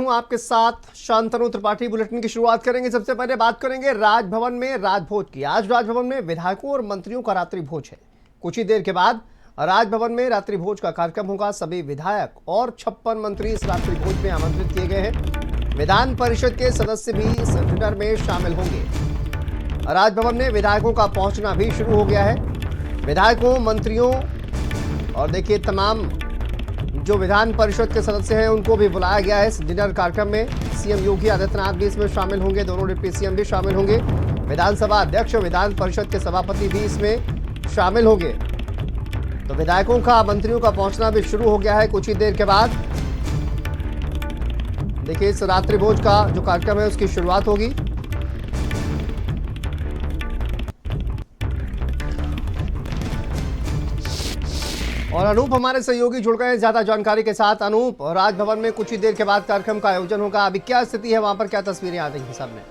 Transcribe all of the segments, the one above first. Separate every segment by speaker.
Speaker 1: हूं आपके साथ शांतनु त्रिपाठी। बुलेटिन की शुरुआत करेंगे। सबसे पहले बात करेंगे राजभवन में राजभोज की। आज राजभवन में विधायकों और मंत्रियों का रात्रि भोज है। कुछ ही देर के बाद राजभवन में रात्रि भोज का कार्यक्रम होगा। सभी विधायक और 56 मंत्री इस रात्रि भोज में आमंत्रित किए गए हैं। विधान परिषद के सदस्य भी इस डिनर में शामिल होंगे। राजभवन में विधायकों का पहुंचना भी शुरू हो गया है। विधायकों, मंत्रियों और देखिए तमाम जो विधान परिषद के सदस्य हैं उनको भी बुलाया गया है इस डिनर कार्यक्रम में। सीएम योगी आदित्यनाथ भी इसमें शामिल होंगे, दोनों डिप्टी सीएम भी शामिल होंगे। विधानसभा अध्यक्ष, विधान परिषद के सभापति भी इसमें शामिल होंगे। तो विधायकों का, मंत्रियों का पहुंचना भी शुरू हो गया है। कुछ ही देर के बाद देखिए इस रात्रि भोज का जो कार्यक्रम है उसकी शुरुआत होगी। और अनूप हमारे सहयोगी जुड़ गए हैं ज्यादा जानकारी के साथ। अनूप, राजभवन में कुछ ही देर के बाद कार्यक्रम का आयोजन होगा। अभी क्या स्थिति है वहां पर, क्या तस्वीरें आ रही हैं सामने?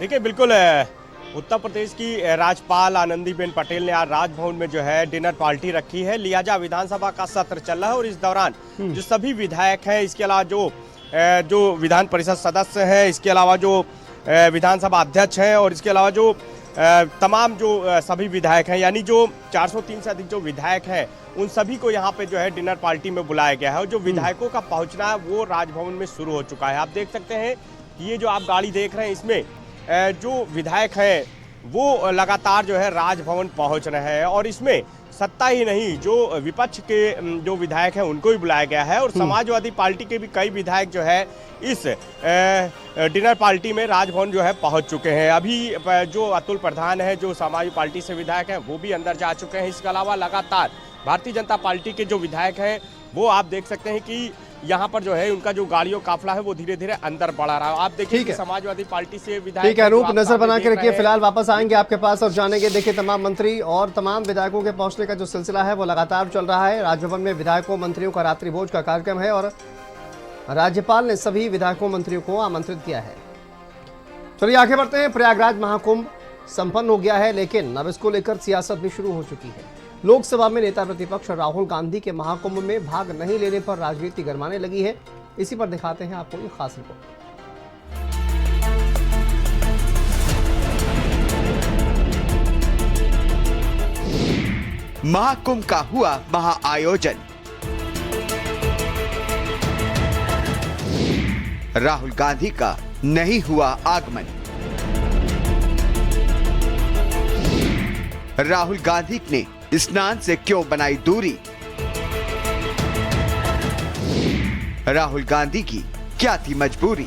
Speaker 2: देखिए, बिल्कुल उत्तर प्रदेश की राज्यपाल आनंदीबेन पटेल ने आज राजभवन में जो है डिनर पार्टी रखी है। लिहाजा विधानसभा का सत्र चल रहा है और इस दौरान जो सभी विधायक हैं, इसके अलावा जो विधान परिषद सदस्य हैं, इसके अलावा जो विधानसभा अध्यक्ष हैं और इसके अलावा जो तमाम जो सभी विधायक हैं, यानी जो 403 से अधिक जो विधायक हैं, उन सभी को यहाँ पे जो है डिनर पार्टी में बुलाया गया है। और जो विधायकों का पहुँचना है वो राजभवन में शुरू हो चुका है। आप देख सकते हैं कि ये जो आप गाड़ी देख रहे हैं, इसमें जो विधायक हैं वो लगातार जो है राजभवन पहुँच रहे हैं। और इसमें सत्ता ही नहीं, जो विपक्ष के जो विधायक हैं उनको भी बुलाया गया है। और समाजवादी पार्टी के भी कई विधायक जो है इस डिनर पार्टी में राजभवन जो है पहुंच चुके हैं। अभी जो अतुल प्रधान है, जो समाजवादी पार्टी से विधायक हैं, वो भी अंदर जा चुके हैं। इसके अलावा लगातार भारतीय जनता पार्टी के जो विधायक हैं वो आप देख सकते हैं कि यहाँ पर जो है उनका जो गाड़ियों काफिला है वो धीरे धीरे अंदर बढ़ा रहा है। आप देखिए कि समाजवादी पार्टी से विधायक,
Speaker 1: ठीक है अनूप, नजर बना के रखिए। फिलहाल वापस आएंगे आपके पास और जानेंगे। देखिए तमाम मंत्री और तमाम विधायकों के पहुंचने का जो सिलसिला है वो लगातार चल रहा है। राजभवन में विधायकों, मंत्रियों का रात्रि भोज का कार्यक्रम है और राज्यपाल ने सभी विधायकों, मंत्रियों को आमंत्रित किया है। चलिए आगे बढ़ते हैं। प्रयागराज महाकुंभ संपन्न हो गया है, लेकिन अब इसको लेकर सियासत भी शुरू हो चुकी है। लोकसभा में नेता प्रतिपक्ष राहुल गांधी के महाकुंभ में भाग नहीं लेने पर राजनीति गरमाने लगी है। इसी पर दिखाते हैं आपको ये खास रिपोर्ट।
Speaker 3: महाकुंभ का हुआ महाआयोजन। राहुल गांधी का नहीं हुआ आगमन। राहुल गांधी ने स्नान से क्यों बनाई दूरी? राहुल गांधी की क्या थी मजबूरी?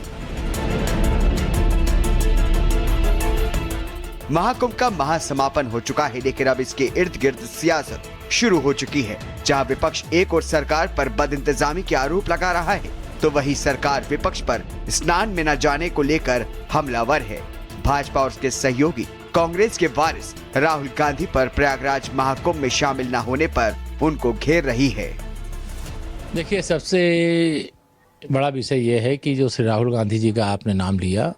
Speaker 3: महाकुंभ का महासमापन हो चुका है, लेकिन अब इसके इर्द गिर्द सियासत शुरू हो चुकी है। जहां विपक्ष एक और सरकार पर बदइंतजामी के आरोप लगा रहा है, तो वही सरकार विपक्ष पर स्नान में न जाने को लेकर हमलावर है। भाजपा और उसके सहयोगी कांग्रेस के वारिस राहुल गांधी पर प्रयागराज महाकुंभ में शामिल न होने पर उनको घेर रही है।
Speaker 4: देखिए, सबसे बड़ा विषय यह है कि जो श्री राहुल गांधी जी का आपने नाम लिया,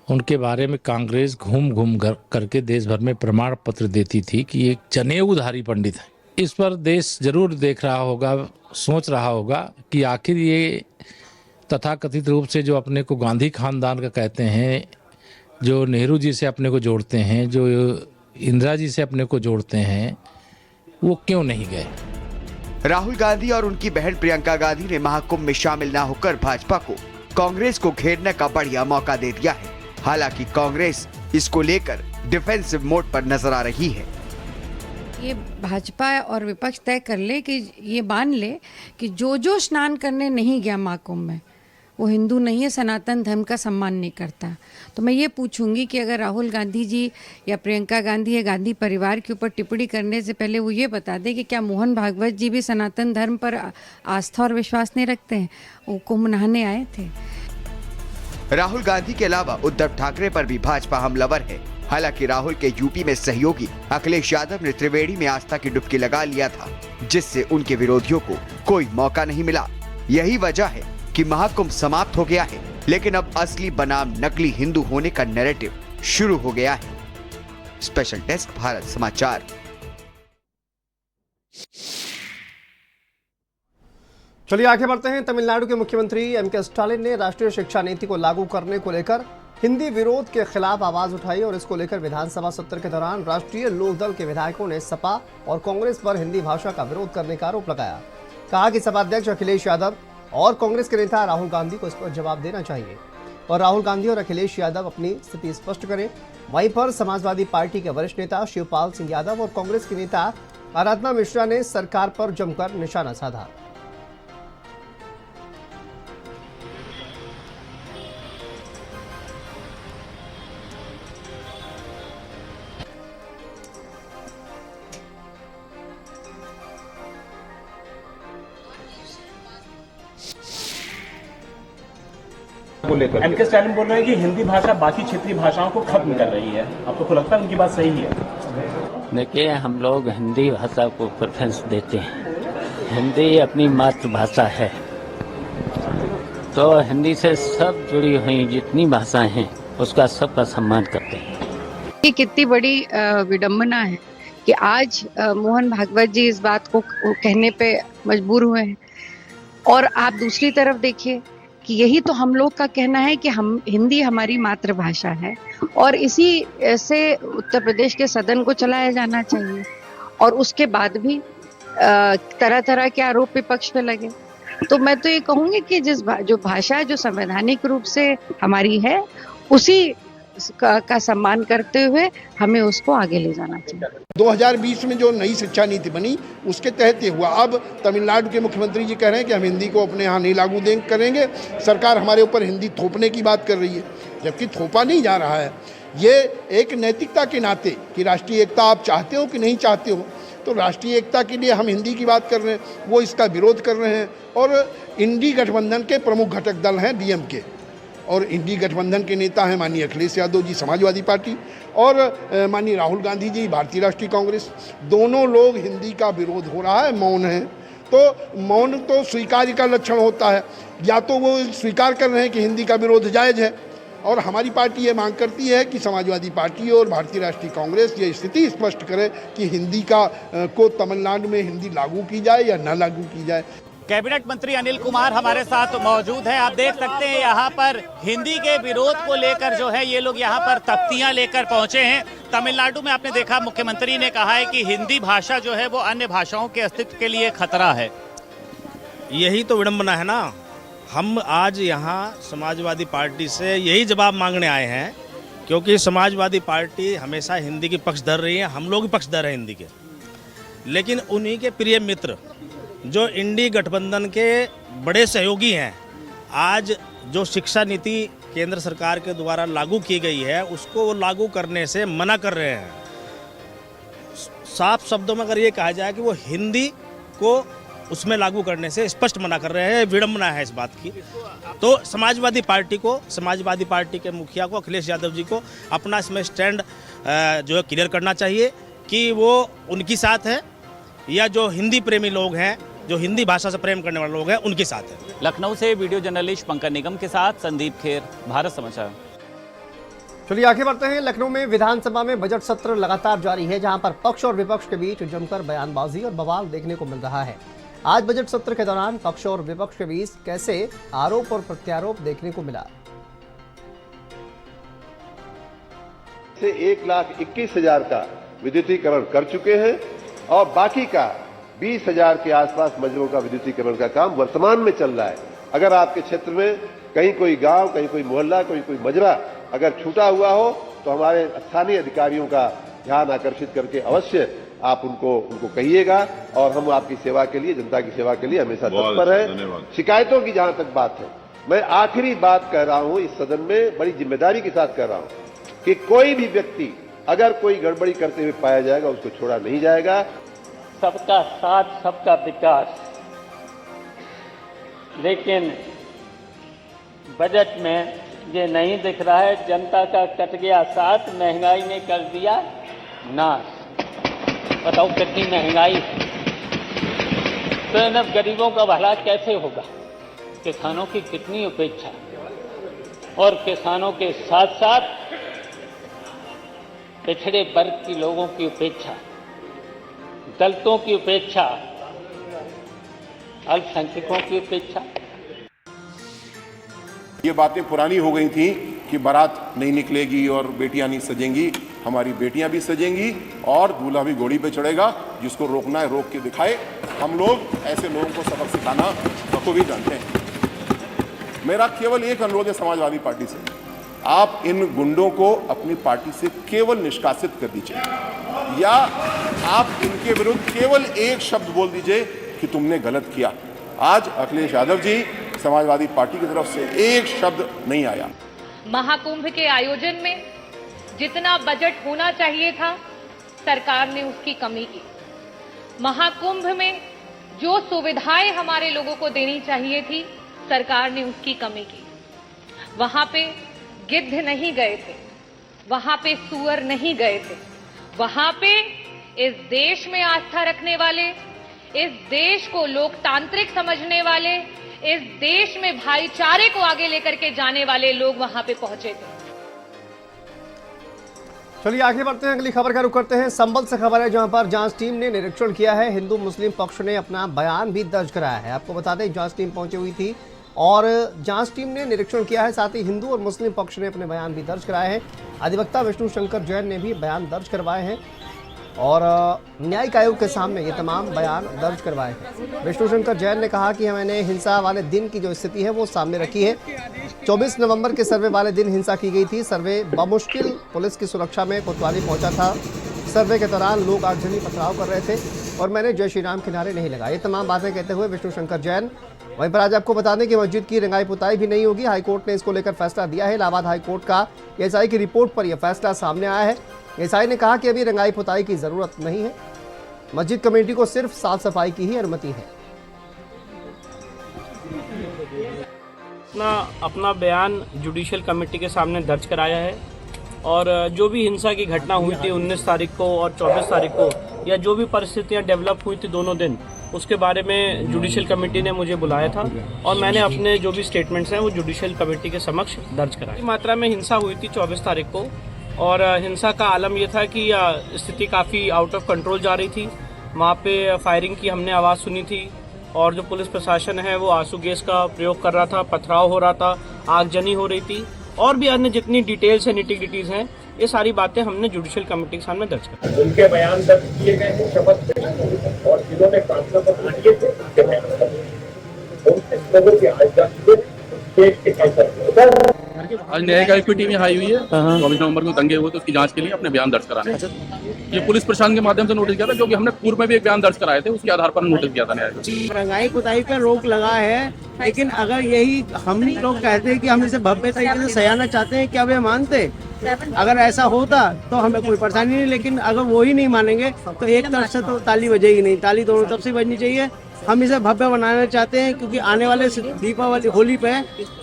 Speaker 4: उनके बारे में कांग्रेस घूम घूम करके देश भर में प्रमाण पत्र देती थी कि एक जनेऊधारी पंडित है। इस पर देश जरूर देख रहा होगा, सोच रहा होगा कि आखिर ये तथाकथित रूप से जो अपने को गांधी खानदान का कहते हैं, जो नेहरू जी से अपने को जोड़ते हैं, जो इंदिरा जी से अपने को जोड़ते हैं, वो क्यों नहीं गए?
Speaker 3: राहुल गांधी और उनकी बहन प्रियंका गांधी ने महाकुंभ में शामिल न होकर भाजपा को कांग्रेस को घेरने का बढ़िया मौका दे दिया है। हालांकि कांग्रेस इसको लेकर डिफेंसिव मोड पर नजर आ रही है।
Speaker 5: ये भाजपा और विपक्ष तय कर ले कि ये मान ले कि जो स्नान करने नहीं गया महाकुंभ में, वो हिंदू नहीं है, सनातन धर्म का सम्मान नहीं करता। तो मैं ये पूछूंगी कि अगर राहुल गांधी जी या प्रियंका गांधी या गांधी परिवार के ऊपर टिप्पणी करने से पहले वो ये बता दें कि क्या मोहन भागवत जी भी सनातन धर्म पर आस्था और विश्वास नहीं रखते हैं? वो कुंभ नहाने आए थे।
Speaker 3: राहुल गांधी के अलावा उद्धव ठाकरे पर भी भाजपा हमलावर है। हालांकि राहुल के यूपी में सहयोगी अखिलेश यादव ने त्रिवेणी में आस्था की डुबकी लगा लिया था, जिससे उनके विरोधियों को कोई मौका नहीं मिला। यही वजह है कि महाकुंभ समाप्त हो गया है, लेकिन अब असली बनाम नकली हिंदू होने का नैरेटिव शुरू हो गया है। स्पेशल डेस्क, भारत समाचार।
Speaker 1: चलिए आगे बढ़ते हैं। तमिलनाडु के मुख्यमंत्री एम.के. स्टालिन ने राष्ट्रीय शिक्षा नीति को लागू करने को लेकर हिंदी विरोध के खिलाफ आवाज उठाई और इसको लेकर विधानसभा सत्र के दौरान राष्ट्रीय लोकदल के विधायकों ने सपा और कांग्रेस पर हिंदी भाषा का विरोध करने का आरोप लगाया। कहा कि सपा अध्यक्ष अखिलेश यादव और कांग्रेस के नेता राहुल गांधी को इस पर जवाब देना चाहिए और राहुल गांधी और अखिलेश यादव अपनी स्थिति स्पष्ट करें। वहीं पर समाजवादी पार्टी के वरिष्ठ नेता शिवपाल सिंह यादव और कांग्रेस के नेता आराधना मिश्रा ने सरकार पर जमकर निशाना साधा।
Speaker 6: एम.के. स्टालिन बोल रहे हैं कि हिंदी भाषा बाकी क्षेत्रीय भाषाओं को खत्म कर रही है। आपको लगता है उनकी बात सही है?
Speaker 7: देखिए, हम लोग हिंदी भाषा को प्रेफरेंस देते हैं। हिंदी अपनी मातृभाषा है, तो हिंदी से सब जुड़ी हुई जितनी भाषाएं हैं उसका सबका सम्मान करते हैं।
Speaker 5: ये कितनी बड़ी विडंबना है कि आज मोहन भागवत जी इस बात को कहने पे मजबूर हुए हैं और आप दूसरी तरफ देखिए कि यही तो हम लोग का कहना है कि हम हिंदी हमारी मातृभाषा है और इसी से उत्तर प्रदेश के सदन को चलाया जाना चाहिए और उसके बाद भी तरह तरह के आरोप विपक्ष पे लगे। तो मैं तो ये कहूँगी कि जो भाषा जो संवैधानिक रूप से हमारी है उसी का सम्मान करते हुए हमें उसको आगे ले जाना चाहिए।
Speaker 8: 2020 में जो नई शिक्षा नीति बनी उसके तहत ये हुआ। अब तमिलनाडु के मुख्यमंत्री जी कह रहे हैं कि हम हिंदी को अपने यहाँ नहीं लागू करेंगे। सरकार हमारे ऊपर हिंदी थोपने की बात कर रही है, जबकि थोपा नहीं जा रहा है। ये एक नैतिकता के नाते कि राष्ट्रीय एकता आप चाहते हो कि नहीं चाहते हो, तो राष्ट्रीय एकता के लिए हम हिंदी की बात कर रहे हैं, वो इसका विरोध कर रहे हैं। और इंडी गठबंधन के प्रमुख घटक दल हैं DMK और इंडी गठबंधन के नेता हैं माननीय अखिलेश यादव जी समाजवादी पार्टी और माननीय राहुल गांधी जी भारतीय राष्ट्रीय कांग्रेस। दोनों लोग हिंदी का विरोध हो रहा है, मौन है। तो मौन तो स्वीकार्य का लक्षण होता है। या तो वो स्वीकार कर रहे हैं कि हिंदी का विरोध जायज़ है और हमारी पार्टी ये मांग करती है कि समाजवादी पार्टी और भारतीय राष्ट्रीय कांग्रेस ये स्थिति स्पष्ट करे कि हिंदी को तमिलनाडु में हिंदी लागू की जाए या न लागू की जाए।
Speaker 9: कैबिनेट मंत्री अनिल कुमार हमारे साथ मौजूद हैं। आप देख सकते हैं यहाँ पर हिंदी के विरोध को लेकर जो है ये लोग यहाँ पर तख्तियां लेकर पहुंचे हैं। तमिलनाडु में आपने देखा मुख्यमंत्री ने कहा है कि हिंदी भाषा जो है वो अन्य भाषाओं के अस्तित्व के लिए खतरा है।
Speaker 6: यही तो विडंबना है ना। हम आज यहाँ समाजवादी पार्टी से यही जवाब मांगने आए हैं, क्योंकि समाजवादी पार्टी हमेशा हिंदी की पक्षधर रही है, हम लोग भी पक्षधर हैं हिंदी के। लेकिन उन्हीं के प्रिय मित्र जो इंडी गठबंधन के बड़े सहयोगी हैं, आज जो शिक्षा नीति केंद्र सरकार के द्वारा लागू की गई है उसको लागू करने से मना कर रहे हैं। साफ शब्दों में अगर ये कहा जाए कि वो हिंदी को उसमें लागू करने से स्पष्ट मना कर रहे हैं, विडंबना है इस बात की। तो समाजवादी पार्टी के मुखिया को अखिलेश यादव जी को अपना इसमें स्टैंड जो है क्लियर करना चाहिए कि वो उनकी साथ है या जो हिंदी प्रेमी लोग हैं, जो हिंदी भाषा से प्रेम करने वाले लोग हैं, उनके साथ है।
Speaker 9: लखनऊ से वीडियो जर्नलिस्ट पंकज निगम के साथ संदीप खेर, भारत समाचार।
Speaker 1: चलिए आगे बढ़ते हैं। लखनऊ में विधानसभा में बजट सत्र लगातार जारी है, जहां पर पक्ष और विपक्ष के बीच जमकर बयानबाजी और बवाल देखने को मिल रहा है। आज बजट सत्र के दौरान पक्ष और विपक्ष के बीच कैसे आरोप और प्रत्यारोप देखने को मिला।
Speaker 10: से 1,21,000 का विद्युतीकरण कर चुके हैं और बाकी का 20,000 के आसपास मजरों का विद्युतीकरण का काम वर्तमान में चल रहा है। अगर आपके क्षेत्र में कहीं कोई गांव, कहीं कोई मोहल्ला, कोई मजरा अगर छूटा हुआ हो तो हमारे स्थानीय अधिकारियों का ध्यान आकर्षित करके अवश्य आप उनको कहिएगा और हम आपकी सेवा के लिए, जनता की सेवा के लिए हमेशा तत्पर है। शिकायतों की जहां तक बात है, मैं आखिरी बात कह रहा हूं, इस सदन में बड़ी जिम्मेदारी के साथ कह रहा हूं कि कोई भी व्यक्ति अगर कोई गड़बड़ी करते हुए पाया जाएगा उसको छोड़ा नहीं जाएगा।
Speaker 7: सबका साथ, सबका विकास, लेकिन बजट में ये नहीं दिख रहा है। जनता का कट गया साथ, महंगाई ने कर दिया नाश। बताओ कितनी महंगाई है, तो इन गरीबों का भला कैसे होगा। किसानों की कितनी उपेक्षा, और किसानों के साथ साथ पिछड़े वर्ग के लोगों की उपेक्षा, दलितों की उपेक्षा, अल्पसंख्यकों की उपेक्षा।
Speaker 10: ये बातें पुरानी हो गई थी कि बारात नहीं निकलेगी और बेटियां नहीं सजेंगी। हमारी बेटियां भी सजेंगी और दूल्हा भी घोड़ी पे चढ़ेगा। जिसको रोकना है रोक के दिखाए। हम लोग ऐसे लोगों को सबक सिखाना बखूबी जानते हैं। मेरा केवल एक अनुरोध है समाजवादी पार्टी से, आप इन गुंडों को अपनी पार्टी से केवल निष्कासित कर दीजिए या आप इनके विरुद्ध केवल एक शब्द बोल दीजिए कि तुमने गलत किया। आज अखिलेश यादव जी समाजवादी पार्टी की तरफ से एक शब्द नहीं आया।
Speaker 11: महाकुंभ के आयोजन में जितना बजट होना चाहिए था, सरकार ने उसकी कमी की। महाकुंभ में जो सुविधाएं हमारे लोगों को देनी चाहिए थी, सरकार ने उसकी कमी की। वहां पे गिद्ध नहीं गए थे, वहां पे सुअर नहीं गए थे, वहां पे इस देश में आस्था रखने वाले, इस देश को लोकतांत्रिक समझने वाले, इस देश में भाईचारे को आगे लेकर के जाने वाले लोग वहां पे पहुंचे थे।
Speaker 1: चलिए आगे बढ़ते हैं, अगली खबर का रुख करते हैं। संभल से खबर है जहां पर जांच टीम ने निरीक्षण किया है। हिंदू मुस्लिम पक्ष ने अपना बयान भी दर्ज कराया है। आपको बता दें जांच टीम पहुंची हुई थी और जांच टीम ने निरीक्षण किया है। साथ ही हिंदू और मुस्लिम पक्ष ने अपने बयान भी दर्ज कराए हैं। अधिवक्ता विष्णु शंकर जैन ने भी बयान दर्ज करवाए हैं और न्यायिक आयोग के सामने ये तमाम बयान दर्ज करवाए हैं। विष्णु शंकर जैन ने कहा कि मैंने हिंसा वाले दिन की जो स्थिति है वो सामने रखी है। 24 नवंबर के सर्वे वाले दिन हिंसा की गई थी। सर्वे बमुश्किल पुलिस की सुरक्षा में कोतवाली पहुंचा था। सर्वे के दौरान लोग आगजनी पथराव कर रहे थे और मैंने जय श्री राम के नारे नहीं लगाए। ये तमाम बातें कहते हुए विष्णु शंकर जैन। वहीं पर आज आपको बता दें कि मस्जिद की रंगाई पुताई भी नहीं होगी। हाईकोर्ट ने इसको लेकर फैसला दिया है। इलाहाबाद हाईकोर्ट का एएसआई की रिपोर्ट पर यह फैसला सामने आया है। एएसआई ने कहा कि अभी रंगाई पुताई की जरूरत नहीं है। मस्जिद कमेटी को सिर्फ साफ सफाई की ही अनुमति है।
Speaker 12: अपना बयान जुडिशियल कमेटी के सामने दर्ज कराया है और जो भी हिंसा की घटना हुई थी 19 तारीख को और 24 तारीख को, या जो भी परिस्थितियां डेवलप हुई थी दोनों दिन, उसके बारे में जुडिशियल कमेटी ने मुझे बुलाया था और मैंने अपने जो भी स्टेटमेंट्स हैं वो जुडिशियल कमेटी के समक्ष दर्ज कराए। मात्रा में हिंसा हुई थी 24 तारीख को और हिंसा का आलम ये था कि स्थिति काफ़ी आउट ऑफ कंट्रोल जा रही थी। वहाँ पे फायरिंग की हमने आवाज़ सुनी थी और जो पुलिस प्रशासन है वो आंसू गैस का प्रयोग कर रहा था, पथराव हो रहा था, आगजनी हो रही थी और भी अन्य जितनी डिटेल्स है, निटिग्रिटीज हैं, ये सारी बातें हमने जुडिशियल कमेटी के सामने दर्ज कर।
Speaker 13: उनके बयान दर्ज किए गए हैं शपथ और जिन्होंने प्रार्थना पत्र दिए थे उन लोगों की
Speaker 14: आज न्यायिक आयोग की टीम यहाँ आई हुई है। 24 नवंबर को दंगे हुए तो उसकी जांच के लिए अपने बयान दर्ज कराने। ये पुलिस प्रशासन के माध्यम से नोटिस किया था क्योंकि हमने पूर्व में भी एक बयान दर्ज कराए थे, उसके आधार पर नोटिस किया था न्यायालय।
Speaker 15: रंगाई पुताई पर रोक लगा है, लेकिन अगर यही हम लोग कहते हैं कि हम इसे भव्य तरीके से सजाना चाहते हैं, क्या वे मानते? अगर ऐसा होता तो हमें कोई परेशानी नहीं, लेकिन अगर वो ही नहीं मानेंगे तो एक तरफ से तो ताली बजेगी नहीं, ताली दोनों तरफ से बजनी चाहिए। हम इसे भव्य बनाना चाहते हैं क्योंकि आने वाले दीपावली, होली पे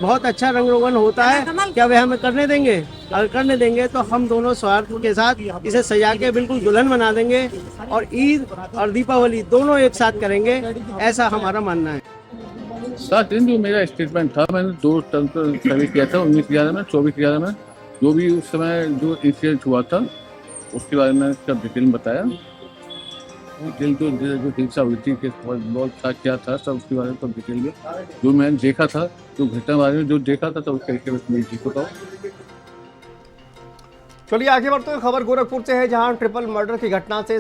Speaker 15: बहुत अच्छा रंग रोगन होता है। क्या वे हमें करने देंगे? अगर करने देंगे तो हम दोनों स्वार्थ के साथ इसे सजा के बिल्कुल दुल्हन बना देंगे और ईद और दीपावली दोनों एक साथ करेंगे, ऐसा हमारा मानना है।
Speaker 14: 7 दिन जो मेरा स्टेटमेंट था, मैंने 2 टर्म पर सर्वे किया था, 19/11 में, 24/11 में, जो भी उस समय जो इंसिडेंट हुआ था उसके बारे में सब डिटेल में बताया। जो हिंसा हुई थी, बहुत था, क्या था, सब उसके बारे में सब डिटेल में जो मैंने देखा था, जो घटना बारे में जो देखा था, तो उस तरीके में ठीक होता हूँ।
Speaker 1: चलिए आगे बढ़ते हुए खबर गोरखपुर से है जहां ट्रिपल मर्डर की घटना से